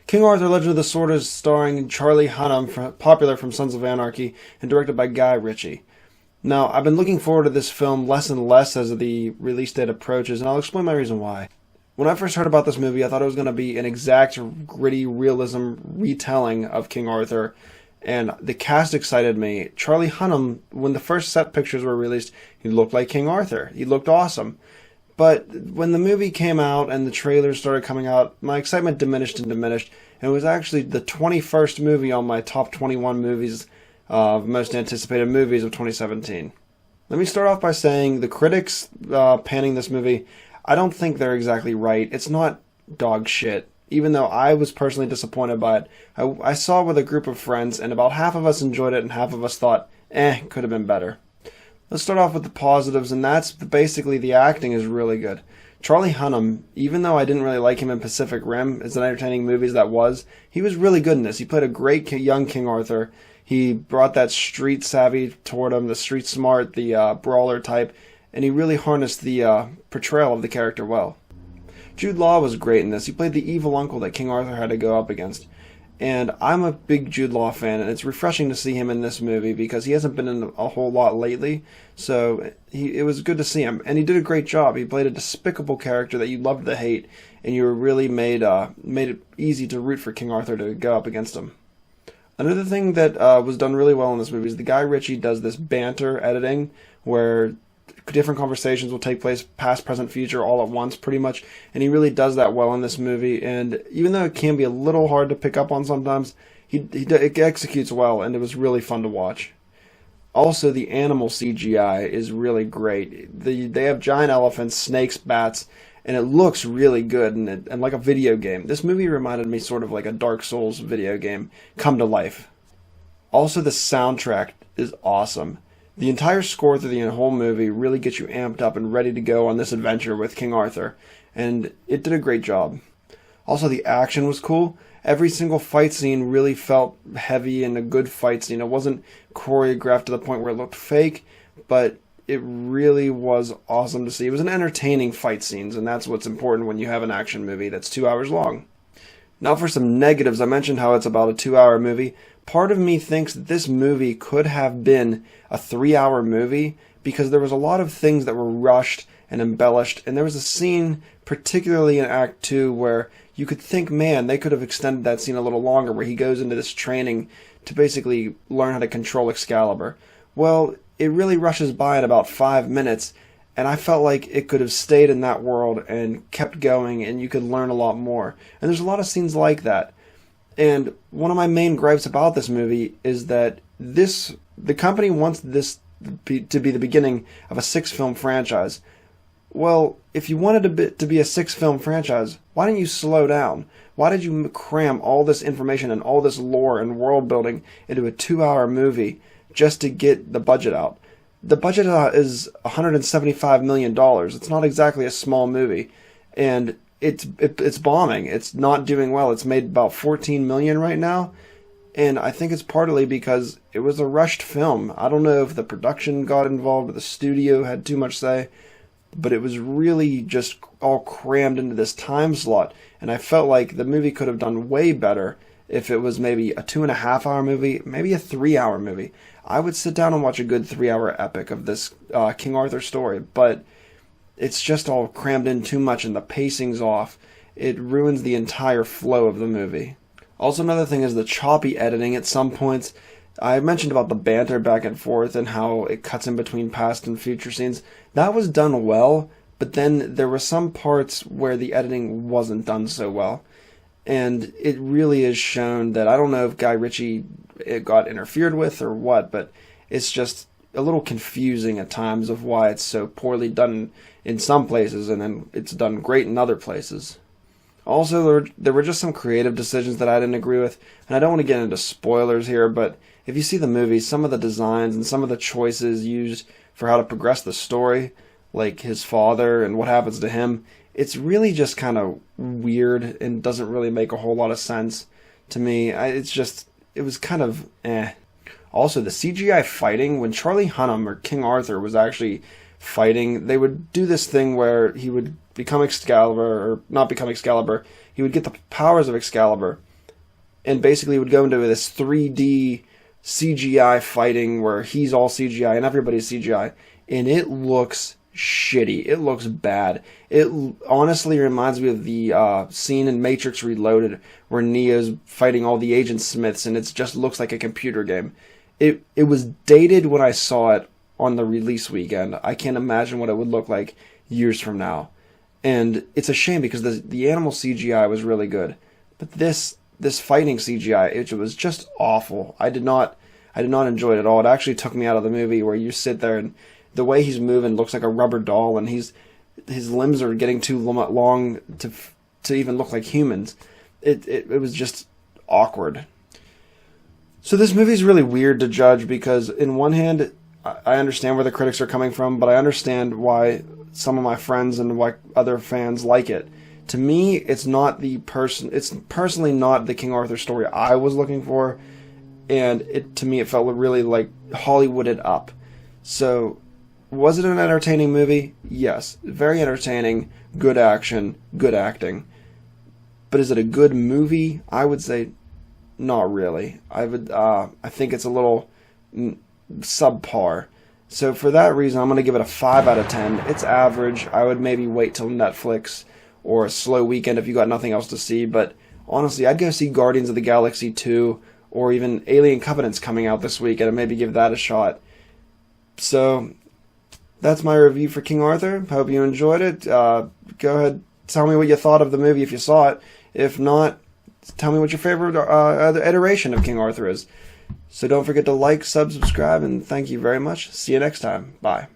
King Arthur: Legend of the Sword is starring Charlie Hunnam, popular from Sons of Anarchy, and directed by Guy Ritchie. Now, I've been looking forward to this film less and less as the release date approaches, and I'll explain my reason why. When I first heard about this movie, I thought it was going to be an exact, gritty realism retelling of King Arthur, and the cast excited me. Charlie Hunnam, when the first set pictures were released, he looked like King Arthur. He looked awesome. But when the movie came out and the trailers started coming out, my excitement diminished and diminished, and it was actually the 21st movie on my top 21 movies of most anticipated movies of 2017. Let me start off by saying the critics panning this movie, I don't think they're exactly right. It's not dog shit. Even though I was personally disappointed by it, I saw it with a group of friends, and about half of us enjoyed it and half of us thought, could have been better. Let's start off with the positives, and that's basically the acting is really good. Charlie Hunnam, even though I didn't really like him in Pacific Rim, as an entertaining movie as that was, he was really good in this. He played a great young King Arthur. He brought that street savvy toward him, the street smart, the brawler type, and he really harnessed the portrayal of the character well. Jude Law was great in this. He played the evil uncle that King Arthur had to go up against. And I'm a big Jude Law fan, and it's refreshing to see him in this movie because he hasn't been in a whole lot lately, so it was good to see him. And he did a great job. He played a despicable character that you loved to hate, and you were really made it easy to root for King Arthur to go up against him. Another thing that was done really well in this movie is the Guy Ritchie does this banter editing where different conversations will take place, past, present, future, all at once, pretty much, and he really does that well in this movie, and even though it can be a little hard to pick up on sometimes, it executes well, and it was really fun to watch. Also, the animal CGI is really great. They have giant elephants, snakes, bats, and it looks really good, and like a video game. This movie reminded me sort of like a Dark Souls video game come to life. Also, the soundtrack is awesome. The entire score through the whole movie really gets you amped up and ready to go on this adventure with King Arthur, and it did a great job. Also, the action was cool. Every single fight scene really felt heavy and a good fight scene. It wasn't choreographed to the point where it looked fake, but it really was awesome to see. It was an entertaining fight scenes, and that's what's important when you have an action movie that's 2 hours long. Now for some negatives. I mentioned how it's about a 2-hour movie. Part of me thinks that this movie could have been a 3-hour movie because there was a lot of things that were rushed and embellished, and there was a scene, particularly in Act 2, where you could think, man, they could have extended that scene a little longer, where he goes into this training to basically learn how to control Excalibur. Well, it really rushes by in about 5 minutes, and I felt like it could have stayed in that world and kept going, and you could learn a lot more. And there's a lot of scenes like that. And one of my main gripes about this movie is that the company wants this to be the beginning of a 6-film franchise. Well, if you wanted it to be a 6-film franchise, why didn't you slow down? Why did you cram all this information and all this lore and world building into a 2-hour movie just to get the budget out? The budget is $175 million. It's not exactly a small movie, and it's bombing. It's not doing well. It's made about $14 million right now, and I think it's partly because it was a rushed film. I don't know if the production got involved, or the studio had too much say, but it was really just all crammed into this time slot, and I felt like the movie could have done way better if it was maybe a 2.5-hour movie, maybe a 3-hour movie. I would sit down and watch a good 3-hour epic of this King Arthur story, but it's just all crammed in too much and the pacing's off. It ruins the entire flow of the movie. Also, another thing is the choppy editing at some points. I mentioned about the banter back and forth and how it cuts in between past and future scenes. That was done well, but then there were some parts where the editing wasn't done so well. And it really is shown that, I don't know if Guy Ritchie got interfered with or what, but it's just a little confusing at times of why it's so poorly done in some places and then it's done great in other places. Also, there were just some creative decisions that I didn't agree with, and I don't want to get into spoilers here, but if you see the movie, some of the designs and some of the choices used for how to progress the story, like his father and what happens to him, it's really just kind of weird and doesn't really make a whole lot of sense to me. It was kind of eh. Also, the CGI fighting, when Charlie Hunnam or King Arthur was actually fighting, they would do this thing where he would become Excalibur, or not become Excalibur, he would get the powers of Excalibur, and basically would go into this 3D CGI fighting where he's all CGI and everybody's CGI, and it looks shitty. It looks bad. It honestly reminds me of the scene in Matrix Reloaded where Neo's fighting all the Agent Smiths, and it just looks like a computer game. It was dated when I saw it on the release weekend. I can't imagine what it would look like years from now. And it's a shame because the animal CGI was really good. But this fighting CGI, it was just awful. I did not enjoy it at all. It actually took me out of the movie, where you sit there and the way he's moving looks like a rubber doll, and his limbs are getting too long to even look like humans. It was just awkward. So this movie is really weird to judge because, in one hand, I understand where the critics are coming from, but I understand why some of my friends and why other fans like it. To me, it's personally not the King Arthur story I was looking for, and to me it felt really like Hollywooded up. So, was it an entertaining movie? Yes, very entertaining, good action, good acting. But is it a good movie? I would say not really. I think it's a little subpar. So for that reason, I'm going to give it a 5 out of 10. It's average. I would maybe wait till Netflix or a slow weekend if you got nothing else to see. But honestly, I'd go see Guardians of the Galaxy 2 or even Alien Covenant's coming out this weekend and maybe give that a shot. So that's my review for King Arthur. Hope you enjoyed it. Go ahead, tell me what you thought of the movie if you saw it. If not, tell me what your favorite other iteration of King Arthur is. So don't forget to like, subscribe, and thank you very much. See you next time. Bye.